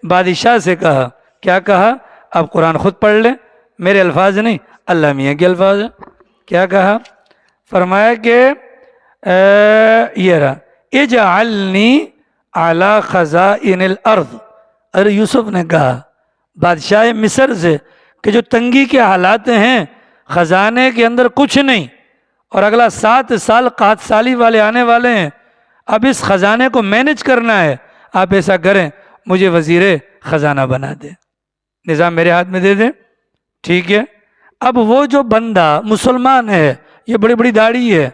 بادشاہ سے کہا، کیا کہا؟ آپ قرآن خود پڑھ لیں، میرے الفاظ نہیں، اللہ میاں کے الفاظ ہیں. کیا کہا؟ فرمایا کہ یہ رہا اجعلنی علی خزائن الارض. ارے یوسف نے کہا بادشاہ مصر سے کہ جو تنگی کے حالات ہیں، خزانے کے اندر کچھ نہیں اور اگلا 7 سال قحط سالی والے آنے والے ہیں، اب اس خزانے کو مینج کرنا ہے. آپ ایسا کریں، مجھے وزیر خزانہ بنا دیں، نظام میرے ہاتھ میں دے دیں. ٹھیک ہے. اب وہ جو بندہ مسلمان ہے، یہ بڑی بڑی داڑھی ہے،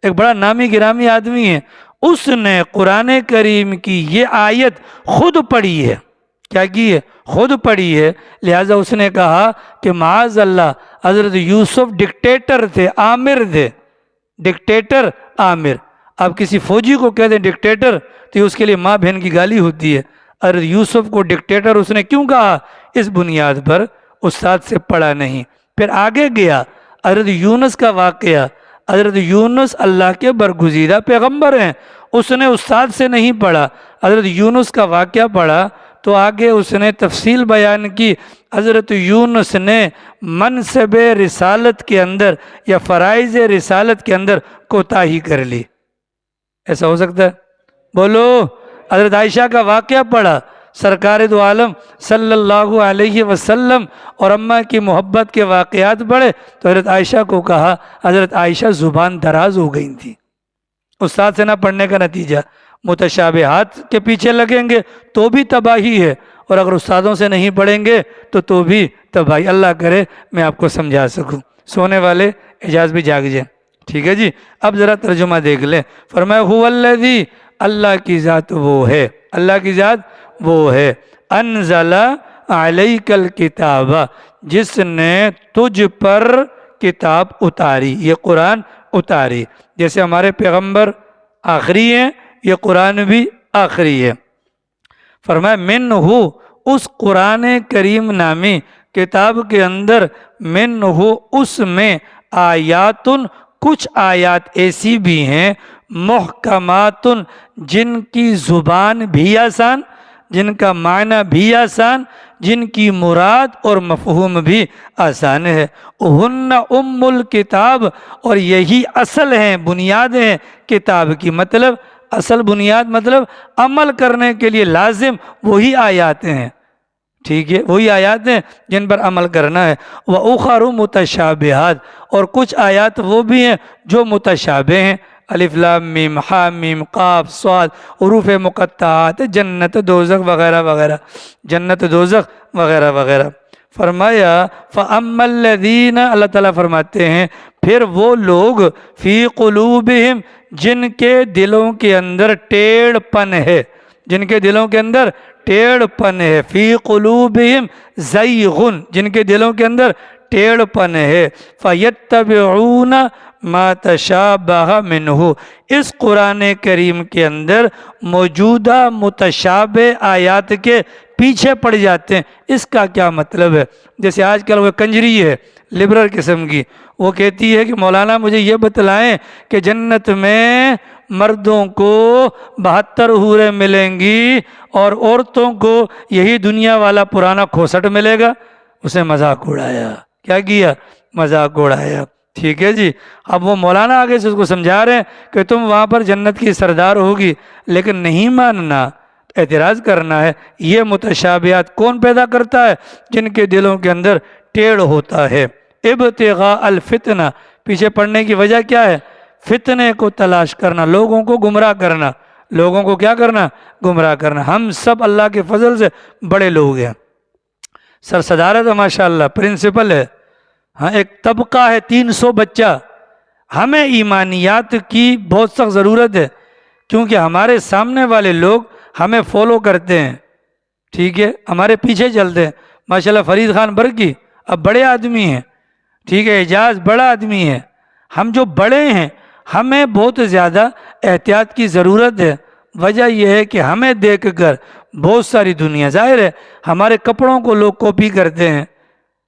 ایک بڑا نامی گرامی آدمی ہے، اس نے قرآن کریم کی یہ آیت خود پڑھی ہے. کیا کی ہے؟ خود پڑھی ہے. لہٰذا اس نے کہا کہ معاذ اللہ، حضرت یوسف ڈکٹیٹر تھے، آمر تھے، ڈکٹیٹر آمر. آپ کسی فوجی کو کہہ دیں ڈکٹیٹر تو یہ اس کے لیے ماں بہن کی گالی ہوتی ہے. حضرت یوسف کو ڈکٹیٹر اس نے کیوں کہا؟ اس بنیاد پر استاد سے پڑھا نہیں. پھر آگے گیا، حضرت یونس کا واقعہ. حضرت یونس اللہ کے برگزیدہ پیغمبر ہیں، اس نے استاد سے نہیں پڑھا. حضرت یونس کا واقعہ پڑھا تو آگے اس نے تفصیل بیان کی. حضرت یونس نے منصب رسالت کے اندر یا فرائض رسالت کے اندر کوتاہی کر لی. ایسا ہو سکتا ہے؟ بولو. حضرت عائشہ کا واقعہ پڑھا، سرکار دو عالم صلی اللہ علیہ وسلم اور اماں کی محبت کے واقعات پڑھے تو حضرت عائشہ کو کہا، حضرت عائشہ زبان دراز ہو گئی تھی. استاد سے نہ پڑھنے کا نتیجہ متشابہات کے پیچھے لگیں گے تو بھی تباہی ہے، اور اگر استادوں سے نہیں پڑھیں گے تو بھی تو بھائی اللہ کرے میں آپ کو سمجھا سکوں۔ سونے والے اعجاز بھی جاگ جائیں، ٹھیک ہے جی۔ اب ذرا ترجمہ دیکھ لیں۔ فرمایا هو الذی، اللہ کی ذات وہ ہے، اللہ کی ذات وہ ہے، انزل علیک الکتاب، جس نے تجھ پر کتاب اتاری، یہ قرآن اتاری۔ جیسے ہمارے پیغمبر آخری ہیں، یہ قرآن بھی آخری ہے۔ فرمایا منہ، اس قرآن کریم نامی کتاب کے اندر، منہ، اس میں آیات، کچھ آیات ایسی بھی ہیں، محکمات، جن کی زبان بھی آسان، جن کا معنی بھی آسان، جن کی مراد اور مفہوم بھی آسان ہے۔ ہن ام الکتاب، اور یہی اصل ہیں، بنیاد ہیں کتاب کی، مطلب اصل بنیاد مطلب عمل کرنے کے لیے لازم وہی آیات ہیں، ٹھیک ہے، وہی آیات ہیں جن پر عمل کرنا ہے۔ وَأُخَرُ مُتَشَابِهَاتٌ، اور کچھ آیات وہ بھی ہیں جو متشابہ ہیں، الف لام میم حامیم قاف صاد، حروف مقطعات، جنت دوزخ وغیرہ وغیرہ، جنت دوزخ وغیرہ وغیرہ۔ فرمایا فَأَمَّا الَّذِينَ، اللہ تعالیٰ فرماتے ہیں پھر وہ لوگ، فی قلوبہم، جن کے دلوں کے اندر ٹیڑھ پن ہے، جن کے دلوں کے اندر ٹیڑھ پن ہے، فی قلوبہم زیغن، جن کے دلوں کے اندر ٹیڑھ پن ہے، فیتبعون ما تشابہ منہ، اس قرآن کریم کے اندر موجودہ متشابہ آیات کے پیچھے پڑ جاتے ہیں۔ اس کا کیا مطلب ہے؟ جیسے آج کل وہ کنجری ہے لبرل قسم کی، وہ کہتی ہے کہ مولانا مجھے یہ بتلائیں کہ جنت میں مردوں کو 72 حوریں ملیں گی اور عورتوں کو یہی دنیا والا پرانا کھوسٹ ملے گا۔ اسے مذاق اڑایا، کیا کیا؟ مذاق اڑایا، ٹھیک ہے جی۔ اب وہ مولانا آگے سے اس کو سمجھا رہے ہیں کہ تم وہاں پر جنت کی سردار ہوگی، لیکن نہیں ماننا، اعتراض کرنا ہے۔ یہ متشابہات کون پیدا کرتا ہے؟ جن کے دلوں کے اندر ٹیڑھ ہوتا ہے۔ ابتغاء الفتنہ، پیچھے پڑنے کی وجہ کیا ہے؟ فتنے کو تلاش کرنا، لوگوں کو گمراہ کرنا، لوگوں کو کیا کرنا؟ گمراہ کرنا۔ ہم سب اللہ کے فضل سے بڑے لوگ ہیں، سر صدارت ہے ماشاءاللہ، پرنسپل ہے، ہاں ایک طبقہ ہے 300 بچہ۔ ہمیں ایمانیات کی بہت سخت ضرورت ہے، کیونکہ ہمارے سامنے والے لوگ ہمیں فالو کرتے ہیں، ٹھیک ہے، ہمارے پیچھے چلتے ہیں۔ ماشاءاللہ فرید خان برکی اب بڑے آدمی ہیں، ٹھیک ہے، اعجاز بڑا آدمی ہے۔ ہم جو بڑے ہیں ہمیں بہت زیادہ احتیاط کی ضرورت ہے۔ وجہ یہ ہے کہ ہمیں دیکھ کر بہت ساری دنیا، ظاہر ہے ہمارے کپڑوں کو لوگ کاپی کرتے ہیں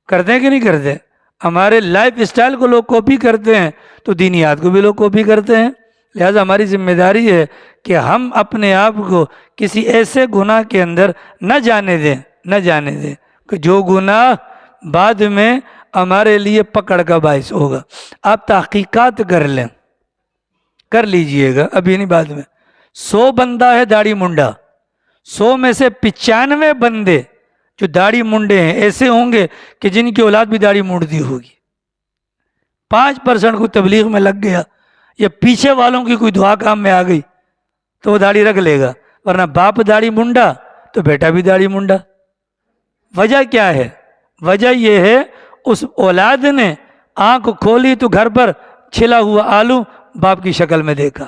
کہ نہیں کرتے؟ ہمارے لائف اسٹائل کو لوگ کاپی کرتے ہیں، تو دینیات کو بھی لوگ کاپی کرتے ہیں۔ لہذا ہماری ذمہ داری ہے کہ ہم اپنے آپ کو کسی ایسے گناہ کے اندر نہ جانے دیں کہ جو گناہ بعد میں ہمارے لیے پکڑ کا باعث ہوگا۔ آپ تحقیقات کر لیجئے گا، ابھی نہیں بعد میں۔ 100 بندہ ہے داڑھی منڈا، 100 میں سے 95 بندے جو داڑھی منڈے ہیں ایسے ہوں گے کہ جن کی اولاد بھی داڑھی منڈتی ہوگی۔ 5% کو تبلیغ میں لگ گیا یا پیچھے والوں کی کوئی دعا کام میں آ گئی تو وہ داڑھی رکھ لے گا، ورنہ باپ داڑھی منڈا تو بیٹا بھی داڑھی منڈا۔ وجہ کیا ہے؟ وجہ یہ ہے اس اولاد نے آنکھ کھولی تو گھر پر چھلا ہوا آلو باپ کی شکل میں دیکھا،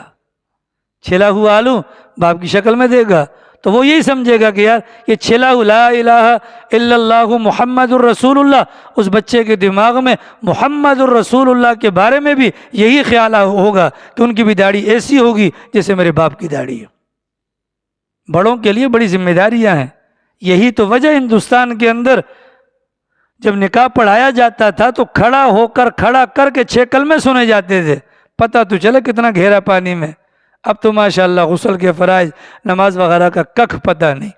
چھلا ہوا آلو باپ کی شکل میں دیکھا، تو وہ یہی سمجھے گا کہ یار یہ چھلا ہوا لا الہ الا اللہ محمد الرسول اللہ، اس بچے کے دماغ میں محمد الرسول اللہ کے بارے میں بھی یہی خیال ہوگا کہ ان کی بھی داڑھی ایسی ہوگی جیسے میرے باپ کی داڑھی ہے۔ بڑوں کے لیے بڑی ذمہ داریاں ہیں۔ یہی تو وجہ ہندوستان کے اندر جب نکاح پڑھایا جاتا تھا تو کھڑا کر کے 6 کلمے سنے جاتے تھے، پتہ تو چلے کتنا گہرا پانی میں۔ اب تو ماشاءاللہ غسل کے فرائض، نماز وغیرہ کا ککھ پتہ نہیں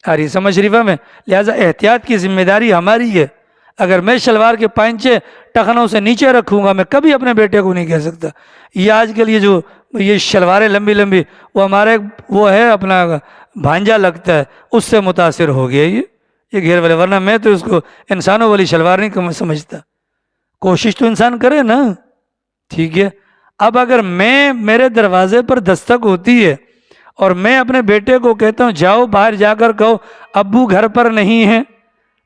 آ رہی سمجھ شریفہ میں۔ لہٰذا احتیاط کی ذمہ داری ہماری ہے۔ اگر میں شلوار کے پائنچے ٹخنوں سے نیچے رکھوں گا، میں کبھی اپنے بیٹے کو نہیں کہہ سکتا۔ یہ آج کل یہ شلواریں لمبی لمبی، وہ ہمارے وہ ہے اپنا بھانجا لگتا ہے، اس سے متاثر ہو گیا یہ گھیر والے، ورنہ میں تو اس کو انسانوں والی شلوار نہیں سمجھتا۔ کوشش تو انسان کرے نا، ٹھیک ہے۔ اب اگر میرے دروازے پر دستک ہوتی ہے اور میں اپنے بیٹے کو کہتا ہوں جاؤ باہر جا کر کہو ابو گھر پر نہیں ہیں،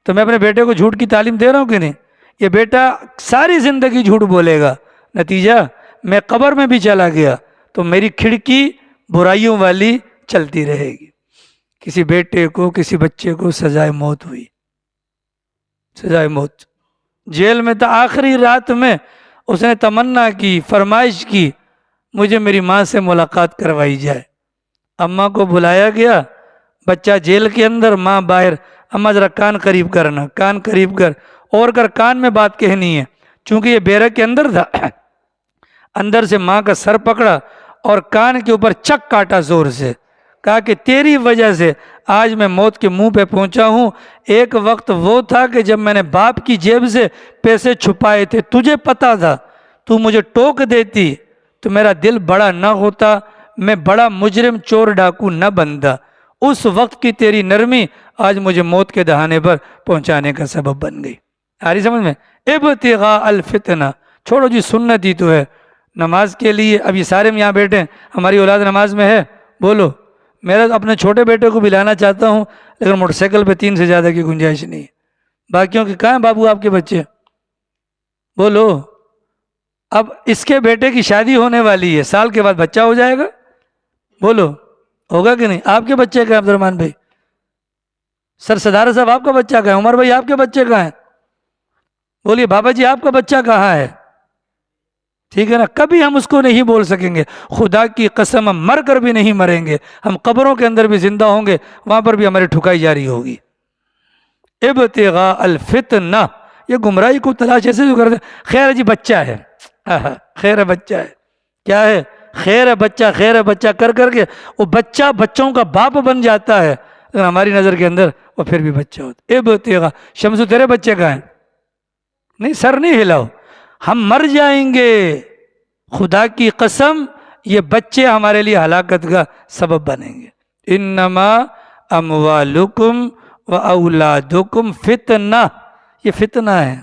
تو میں اپنے بیٹے کو جھوٹ کی تعلیم دے رہا ہوں کہ نہیں؟ یہ بیٹا ساری زندگی جھوٹ بولے گا، نتیجہ میں قبر میں بھی چلا گیا تو میری کھڑکی برائیوں والی چلتی رہے گی۔ کسی بیٹے کو، کسی بچے کو سزائے موت ہوئی، سزائے موت، جیل میں تھا، آخری رات میں اس نے تمنا کی، فرمائش کی مجھے میری ماں سے ملاقات کروائی جائے۔ اماں کو بلایا گیا، بچہ جیل کے اندر، ماں باہر، اماں ذرا کان قریب کرنا، کان قریب کر، اور کر، کان میں بات کہنی ہے۔ چونکہ یہ بیرک کے اندر تھا، اندر سے ماں کا سر پکڑا اور کان کے اوپر چک کاٹا زور سے، کہا کہ تیری وجہ سے آج میں موت کے منہ پہ پہنچا ہوں۔ ایک وقت وہ تھا کہ جب میں نے باپ کی جیب سے پیسے چھپائے تھے، تجھے پتا تھا، تو مجھے ٹوک دیتی تو میرا دل بڑا نہ ہوتا، میں بڑا مجرم چور ڈاکو نہ بنتا۔ اس وقت کی تیری نرمی آج مجھے موت کے دہانے پر پہنچانے کا سبب بن گئی۔ آ رہی سمجھ میں؟ ابتغاء الفتنہ، چھوڑو جی سنت ہی تو ہے نماز کے لیے۔ اب یہ سارے یہاں بیٹھے ہیں، ہماری اولاد نماز میں ہے؟ بولو۔ میرا اپنے چھوٹے بیٹے کو بھی لانا چاہتا ہوں، لیکن موٹر سائیکل پہ 3 سے زیادہ کی گنجائش نہیں ہے۔ باقیوں کے کہاں ہیں بابو آپ کے بچے؟ بولو۔ اب اس کے بیٹے کی شادی ہونے والی ہے، سال کے بعد بچہ ہو جائے گا، بولو ہوگا کہ نہیں؟ آپ کے بچے کہاں ہیں عبد الرحمن بھائی؟ سر صدارت صاحب آپ کا بچہ کہاں ہے؟ عمر بھائی آپ کے بچے کہاں ہیں؟ بولیے بابا جی آپ کا بچہ کہاں ہے؟ ٹھیک ہے نا؟ کبھی ہم اس کو نہیں بول سکیں گے، خدا کی قسم ہم مر کر بھی نہیں مریں گے، ہم قبروں کے اندر بھی زندہ ہوں گے، وہاں پر بھی ہماری ٹھکائی جاری ہوگی۔ ابتغاء الفتنہ، یہ گمراہی کو تلاش ایسے جو کرتے ہیں، خیر جی بچہ ہے، خیر ہے بچہ ہے، کیا ہے؟ خیر ہے بچہ، خیر ہے بچہ کر کر کے وہ بچہ بچوں کا باپ بن جاتا ہے، لیکن ہماری نظر کے اندر وہ پھر بھی بچہ ہوتا ہے۔ ابتغاء، شمسو تیرے بچے کہاں ہیں؟ نہیں سر نہیں ہلاؤ، ہم مر جائیں گے، خدا کی قسم یہ بچے ہمارے لیے ہلاکت کا سبب بنیں گے۔ انما اموالکم و اولادکم فتنہ، یہ فتنہ ہے۔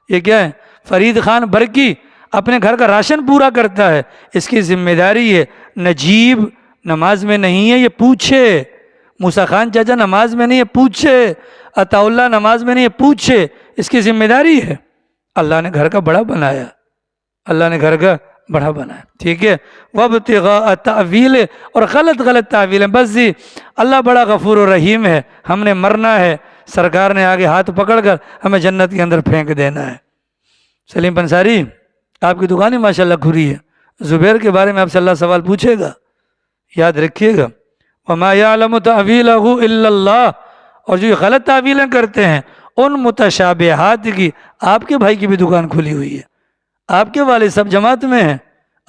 یہ کیا ہے؟ فرید خان برکی اپنے گھر کا راشن پورا کرتا ہے، اس کی ذمہ داری ہے۔ نجیب نماز میں نہیں ہے، یہ پوچھے۔ موسیٰ خان چاچا نماز میں نہیں ہے، پوچھے۔ عطا اللہ نماز میں نہیں ہے، پوچھے، اس کی ذمہ داری ہے۔ اللہ نے گھر کا بڑا بنایا، اللہ نے گھر کا بڑا بنایا، ٹھیک ہے۔ وابتغاء تأویل، اور غلط تعویل ہے، بس جی اللہ بڑا غفور و رحیم ہے، ہم نے مرنا ہے، سرکار نے آگے ہاتھ پکڑ کر ہمیں جنت کے اندر پھینک دینا ہے۔ سلیم پنساری آپ کی دکان ہی ماشاءاللہ کھلی ہے، زبیر کے بارے میں آپ سے اللہ سوال پوچھے گا، یاد رکھیے گا۔ وما یعلم تأویلہ الا اللہ، اور جو غلط تعویلیں کرتے ہیں ان متشابہات کی، آپ کے بھائی کی بھی دکان کھلی ہوئی ہے، آپ کے والد سب جماعت میں ہیں،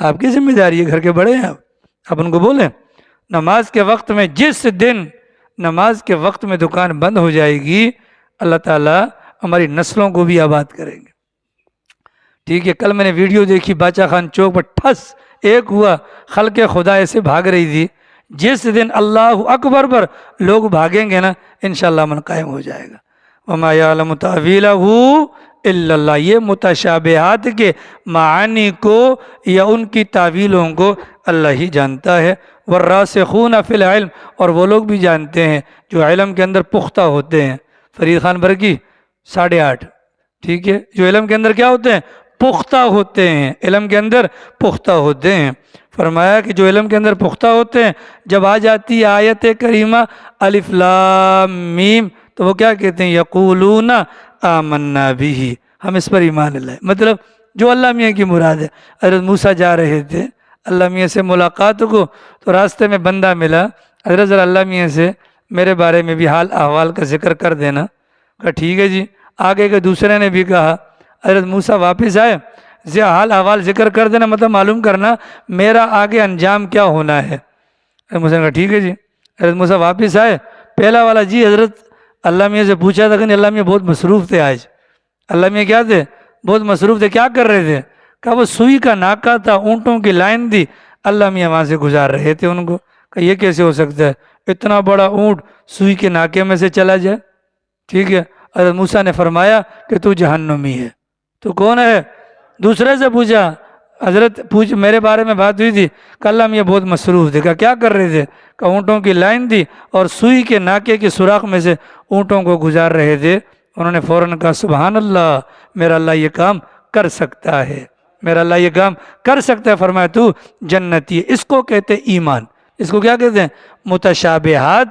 آپ کی ذمہ داری ہے، گھر کے بڑے ہیں آپ ان کو بولیں نماز کے وقت میں، جس دن نماز کے وقت میں دکان بند ہو جائے گی اللہ تعالیٰ ہماری نسلوں کو بھی آباد کریں گے، ٹھیک ہے۔ کل میں نے ویڈیو دیکھی باچا خان چوک پر ٹھس ایک ہوا، خلق خدا ایسے بھاگ رہی تھی، جس دن اللہ اکبر پر لوگ بھاگیں گے نا انشاءاللہ امن قائم ہو جائے گا۔ وما یعلم تأویلہ الا اللہ، یہ متشابہات کے معانی کو یا ان کی تعویلوں کو اللہ ہی جانتا ہے۔ والراسخون فی العلم، اور وہ لوگ بھی جانتے ہیں جو علم کے اندر پختہ ہوتے ہیں۔ فرید خان برکی 8.5، ٹھیک ہے، جو علم کے اندر کیا ہوتے ہیں؟ پختہ ہوتے ہیں، علم کے اندر پختہ ہوتے ہیں۔ فرمایا کہ جو علم کے اندر پختہ ہوتے ہیں، جب آ جاتی آیت کریمہ الف لام میم تو وہ کیا کہتے ہیں؟ یقولون آمنا بہ، ہم اس پر ایمان لائے۔ مطلب جو اللہ میاں کی مراد ہے۔ حضرت موسیٰ جا رہے تھے اللہ میاں سے ملاقات کو، تو راستے میں بندہ ملا، حضرت ذرا اللہ میاں سے میرے بارے میں بھی حال احوال کا ذکر کر دینا۔ کہا ٹھیک ہے جی۔ آگے کے دوسرے نے بھی کہا، حضرت موسیٰ واپس آئے، حال احوال ذکر کر دینا، مطلب معلوم کرنا میرا آگے انجام کیا ہونا ہے۔ حضرت موسیٰ نے کہا ٹھیک ہے جی۔ حضرت موسیٰ واپس آئے، پہلا والا جی حضرت اللہ میاں سے پوچھا تھا کہ اللہ میاں بہت مصروف تھے آج۔ اللہ میاں کیا تھے؟ بہت مصروف تھے، کیا کر رہے تھے؟ کہا وہ سوئی کا ناکہ تھا، اونٹوں کی لائن تھی، اللہ میاں وہاں سے گزار رہے تھے ان کو۔ کہ یہ کیسے ہو سکتا ہے، اتنا بڑا اونٹ سوئی کے ناکے میں سے چلا جائے؟ ٹھیک ہے۔ حضرت موسیٰ نے فرمایا کہ تو جہنمی ہے۔ تو کون ہے؟ دوسرے سے پوچھا، حضرت پوچھ میرے بارے میں بات ہوئی تھی، کل ہم یہ بہت مصروف تھے، کیا کر رہے تھے؟ کہ اونٹوں کی لائن تھی اور سوئی کے ناکے کے سوراخ میں سے اونٹوں کو گزار رہے تھے۔ انہوں نے فوراً کہا سبحان اللہ، میرا اللہ یہ کام کر سکتا ہے، میرا اللہ یہ کام کر سکتا ہے۔ فرمایا تو جنتی ہے۔ اس کو کہتے ہیں ایمان۔ اس کو کیا کہتے ہیں؟ متشابہات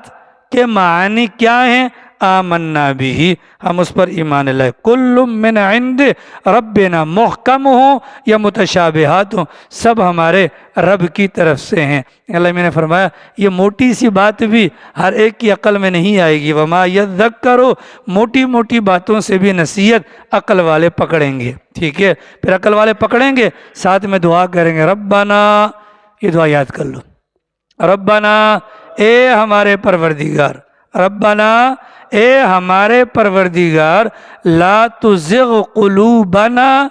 کے معنی کیا ہیں؟ آمنا بھی، ہم اس پر ایمان لائے۔ کل من عند ربنا، محکم ہوں یا متشابہات ہوں، سب ہمارے رب کی طرف سے ہیں۔ اللہ میں نے فرمایا یہ موٹی سی بات بھی ہر ایک کی عقل میں نہیں آئے گی۔ وما یذکر، موٹی موٹی باتوں سے بھی نصیحت عقل والے پکڑیں گے، ٹھیک ہے؟ پھر عقل والے پکڑیں گے، ساتھ میں دعا کریں گے ربنا، یہ دعا یاد کر لو، ربنا، اے ہمارے پروردگار، ربنا، اے ہمارے پروردگار، لا تزغ قلوبنا،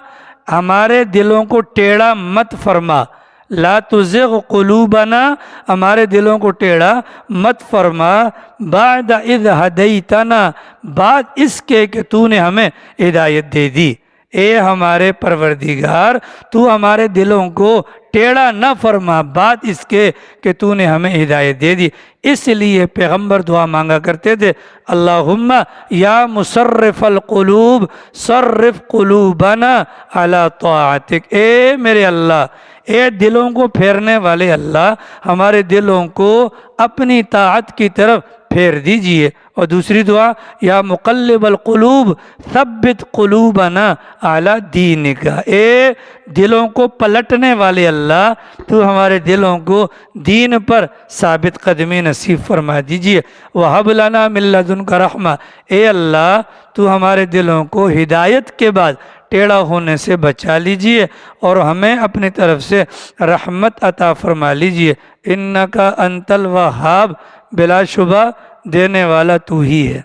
ہمارے دلوں کو ٹیڑھا مت فرما، لا تزغ قلوبنا، ہمارے دلوں کو ٹیڑھا مت فرما، بعد اذ ہدیتنا، بعد اس کے کہ تو نے ہمیں ہدایت دے دی۔ اے ہمارے پروردگار، تو ہمارے دلوں کو ٹیڑھا نہ فرما بعد اس کے کہ تو نے ہمیں ہدایت دے دی۔ اس لیے پیغمبر دعا مانگا کرتے تھے، اللہم یا مصرف القلوب صرف قلوبنا علی طاعتک، اے میرے اللہ، اے دلوں کو پھیرنے والے اللہ، ہمارے دلوں کو اپنی طاعت کی طرف پھیر دیجئے۔ اور دوسری دعا، یا مقلب القلوب ثبت قلوبنا علی دینک، اے دلوں کو پلٹنے والے اللہ، تو ہمارے دلوں کو دین پر ثابت قدمی نصیب فرما دیجئے۔ وَهَبْ لَنَا مِن لَّدُنْكَ رَحْمَةً، اے اللہ تو ہمارے دلوں کو ہدایت کے بعد ٹیڑھا ہونے سے بچا لیجئے اور ہمیں اپنی طرف سے رحمت عطا فرما لیجئے۔ اِنَّكَ أَنْتَ الْوَهَّابُ، بلا شبہ دینے والا تو ہی ہے۔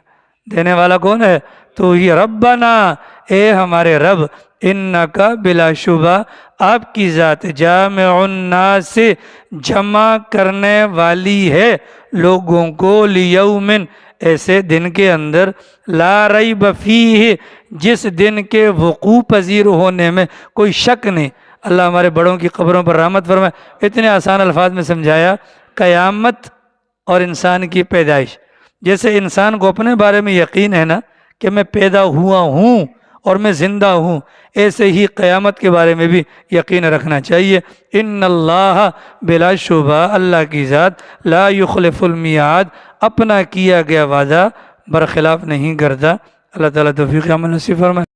دینے والا کون ہے؟ تو ہی۔ ربنا، اے ہمارے رب، انکا، بلا شبہ آپ کی ذات، جامع الناس، جمع کرنے والی ہے لوگوں کو، لیومن، ایسے دن کے اندر، لا ریب فیہ، جس دن کے وقوع پذیر ہونے میں کوئی شک نہیں۔ اللہ ہمارے بڑوں کی قبروں پر رحمت فرمائے۔ اتنے آسان الفاظ میں سمجھایا، قیامت اور انسان کی پیدائش، جیسے انسان کو اپنے بارے میں یقین ہے نا کہ میں پیدا ہوا ہوں اور میں زندہ ہوں، ایسے ہی قیامت کے بارے میں بھی یقین رکھنا چاہیے۔ ان اللہ، بلا شبہ اللہ کی ذات، لا یخلف المیعاد، اپنا کیا گیا وعدہ برخلاف نہیں کرتا۔ اللہ تعالیٰ توفیق عمل نصیب فرمائے۔